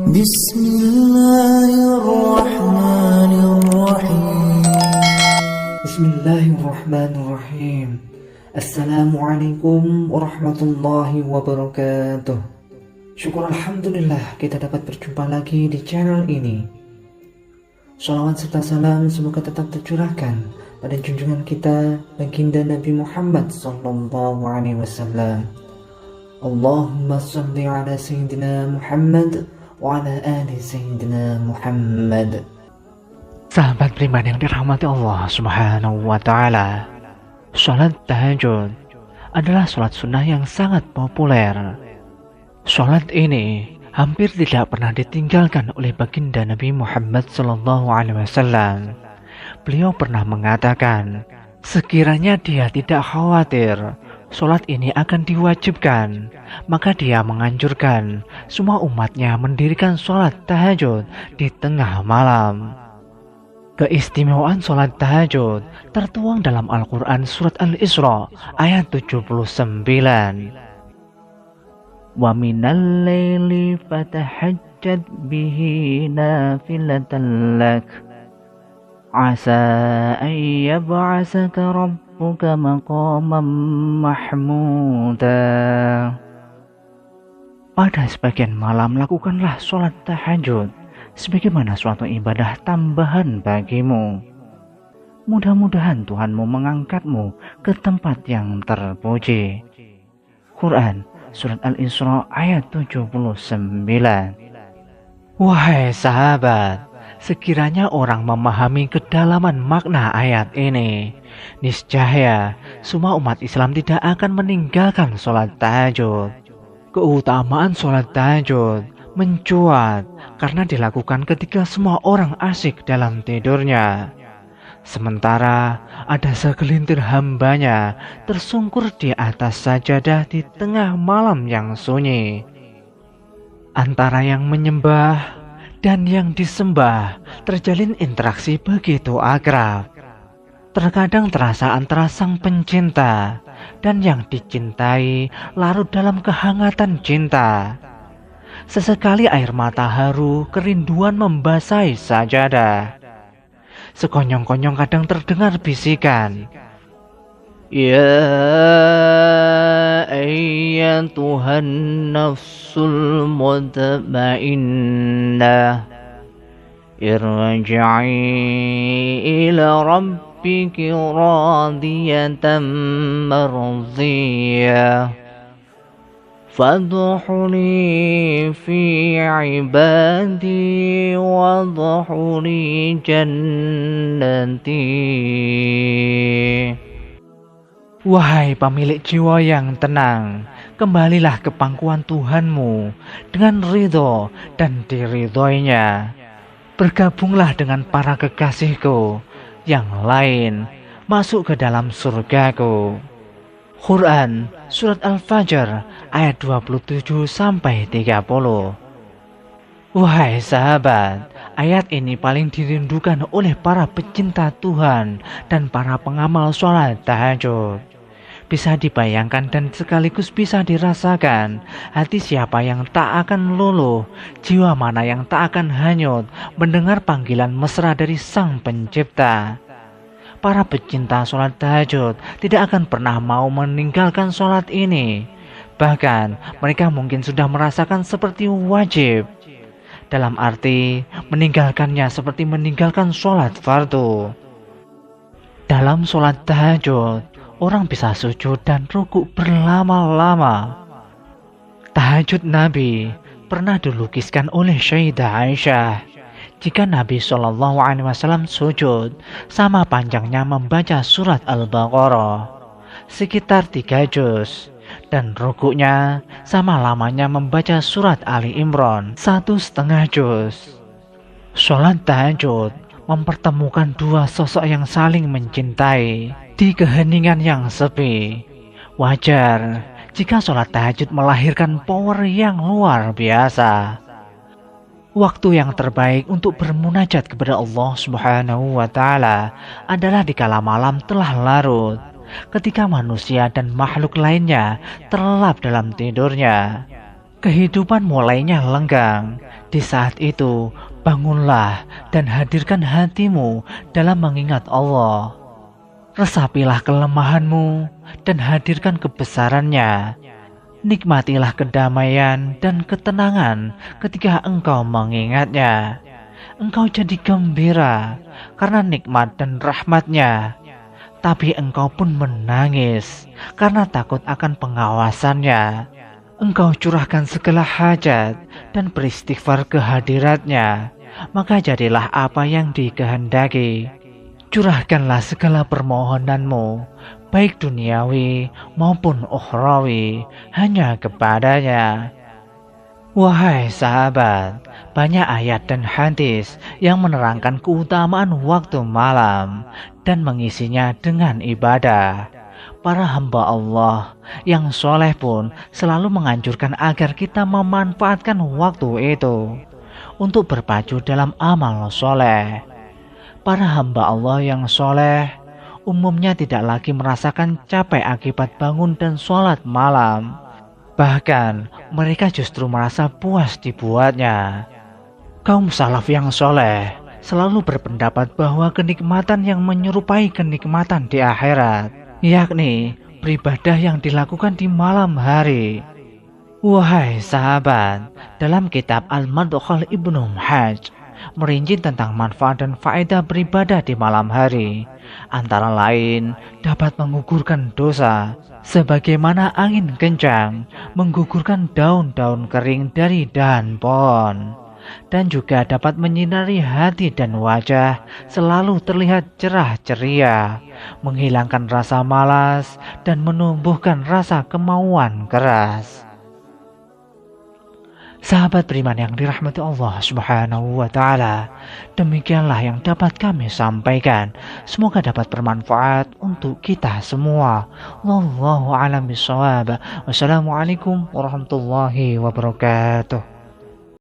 بسم الله الرحمن الرحيم بسم الله الرحمن الرحيم. Assalamualaikum warahmatullahi wabarakatuh. Syukur alhamdulillah kita dapat berjumpa lagi di channel ini. Shalawat serta salam semoga tetap tercurahkan pada junjungan kita baginda Nabi Muhammad sallallahu alaihi wasallam. Allahumma shalli ala sayyidina Muhammad wa ala ali sayyidina Muhammad. Sahabat beriman yang dirahmati Allah Subhanahu wa taala, salat tahajud adalah salat sunnah yang sangat populer. Salat ini hampir tidak pernah ditinggalkan oleh baginda Nabi Muhammad sallallahu alaihi wasallam. Beliau pernah mengatakan, sekiranya dia tidak khawatir salat ini akan diwajibkan, maka dia menganjurkan semua umatnya mendirikan salat tahajud di tengah malam. Keistimewaan salat tahajud tertuang dalam Al-Quran surat Al-Isra ayat 79. Wa minal laili fatahajjad bihi nafilatan lak asa an yab'asaka rabbuka maqaman mahmuda. Pada sebagian malam lakukanlah salat tahajud sebagaimana suatu ibadah tambahan bagimu. Mudah-mudahan Tuhanmu mengangkatmu ke tempat yang terpuji. Quran surat Al-Isra ayat 79. Wahai sahabat, sekiranya orang memahami kedalaman makna ayat ini, niscaya semua umat Islam tidak akan meninggalkan sholat tahajud. Keutamaan sholat tahajud mencuat karena dilakukan ketika semua orang asyik dalam tidurnya. Sementara ada segelintir hambanya tersungkur di atas sajadah di tengah malam yang sunyi. Antara yang menyembah dan yang disembah terjalin interaksi begitu akrab. Terkadang terasa antara sang pencinta dan yang dicintai larut dalam kehangatan cinta. Sesekali air mata haru kerinduan membasahi sajadah. Sekonyong-konyong kadang terdengar bisikan, ya ayyatuhan nafsul mutmainnah irji'i ila rabbiki radiyatan mardiyah fadkhuli fi ibadi wadkhuli jannati. Wahai pemilik jiwa yang tenang, kembalilah ke pangkuan Tuhanmu dengan ridho dan diridhoinya. Bergabunglah dengan para kekasihku yang lain, masuk ke dalam surgaku. Quran surat Al-Fajr ayat 27-30. Wahai sahabat, ayat ini paling dirindukan oleh para pecinta Tuhan dan para pengamal sholat tahajud. Bisa dibayangkan dan sekaligus bisa dirasakan hati siapa yang tak akan luluh, jiwa mana yang tak akan hanyut mendengar panggilan mesra dari Sang Pencipta. Para pecinta sholat tahajud tidak akan pernah mau meninggalkan sholat ini. Bahkan mereka mungkin sudah merasakan seperti wajib. Dalam arti meninggalkannya seperti meninggalkan sholat fardu. Dalam sholat tahajud, orang bisa sujud dan rukuk berlama-lama. Tahajud Nabi pernah dilukiskan oleh Sayyidah Aisyah. Jika Nabi SAW sujud, sama panjangnya membaca surat Al-Baqarah, sekitar 3 juz, dan rukuknya sama lamanya membaca surat Ali Imran, 1,5 juz. Sholat tahajud mempertemukan dua sosok yang saling mencintai di keheningan yang sepi. Wajar jika sholat tahajud melahirkan power yang luar biasa. Waktu yang terbaik untuk bermunajat kepada Allah Subhanahu wa taala adalah dikala malam telah larut, ketika manusia dan makhluk lainnya terlelap dalam tidurnya. Kehidupan mulainya lenggang Di saat itu, bangunlah dan hadirkan hatimu dalam mengingat Allah. Resapilah kelemahanmu dan hadirkan kebesarannya. Nikmatilah kedamaian dan ketenangan ketika engkau mengingatnya. Engkau jadi gembira karena nikmat dan rahmatnya. Tapi engkau pun menangis karena takut akan pengawasannya. Engkau curahkan segala hajat dan beristighfar ke hadiratnya, maka jadilah apa yang dikehendaki. Curahkanlah segala permohonanmu, baik duniawi maupun ukhrawi, hanya kepadanya. Wahai sahabat, banyak ayat dan hadis yang menerangkan keutamaan waktu malam dan mengisinya dengan ibadah. Para hamba Allah yang soleh pun selalu menganjurkan agar kita memanfaatkan waktu itu untuk berpacu dalam amal soleh. Para hamba Allah yang soleh umumnya tidak lagi merasakan capek akibat bangun dan sholat malam. Bahkan mereka justru merasa puas dibuatnya. Kaum salaf yang soleh selalu berpendapat bahwa kenikmatan yang menyerupai kenikmatan di akhirat, yakni beribadah yang dilakukan di malam hari. Wahai sahabat, dalam kitab Al-Madkhal Ibnu Hajj merinci tentang manfaat dan faedah beribadah di malam hari. Antara lain dapat menggugurkan dosa, sebagaimana angin kencang menggugurkan daun-daun kering dari dahan pohon, dan juga dapat menyinari hati dan wajah selalu terlihat cerah ceria, menghilangkan rasa malas dan menumbuhkan rasa kemauan keras. Sahabat beriman yang dirahmati Allah Subhanahu wa Ta'ala, demikianlah yang dapat kami sampaikan. Semoga dapat bermanfaat untuk kita semua. Wallahu a'lam bishawab. Wassalamualaikum warahmatullahi wabarakatuh.